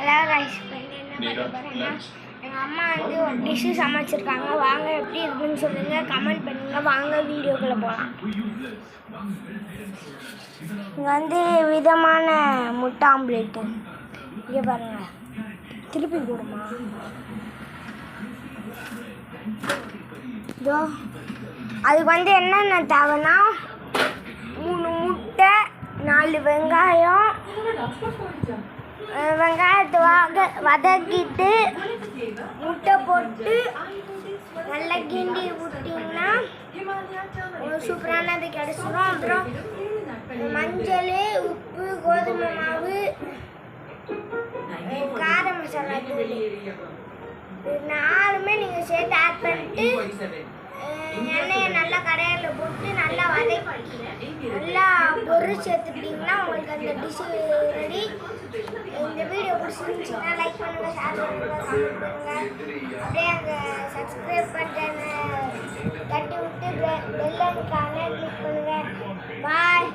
எல்லோரும் ரைஸ் பண்ணி என்ன பண்ண போகிறேன்னா எங்கள் அம்மா வந்து ஒரு டிஷ்ஷு சமைச்சிருக்காங்க. வாங்க எப்படி இருக்குன்னு சொல்லுங்கள், கமெண்ட் பண்ணுங்கள். வாங்க வீடியோக்குள்ளே போகலாம். இங்கே வந்து விதமான முட்டை ஆம்லேட்டு இங்கே பாருங்கள். திருப்பி போடுமா இதோ. அதுக்கு வந்து என்னென்ன தேவைன்னா 3 முட்டை, 4 வெங்காயம். வெங்காயத்தை வதக்கிட்டு முட்டை போட்டு நல்லா கிண்டி விட்டிங்கன்னா ஒரு சூப்பரானது கிடச்சிடும். அப்புறம் மஞ்சள், உப்பு, கோதுமை மாவு, கார மசாலா தூள் 4மே நீங்கள் சேர்த்து ஆட் பண்ணிட்டு எண்ணெயை நல்லா கடையில் போட்டு நல்லா வதக்கி நல்லா பொருள் சேர்த்துட்டிங்கன்னா உங்களுக்கு அந்த டிஷ்ஷு ரெடி. இந்த வீடியோ பிடிச்சிருந்துச்சுன்னா லைக் பண்ணுங்கள், ஷேர் பண்ணுங்கள், கமெண்ட் பண்ணுங்கள். அப்படியே அந்த சப்ஸ்கிரைப் பட்டனை தட்டி விட்டு பெல் ஐகானை கிளிக் பண்ணுங்கள். பாய்.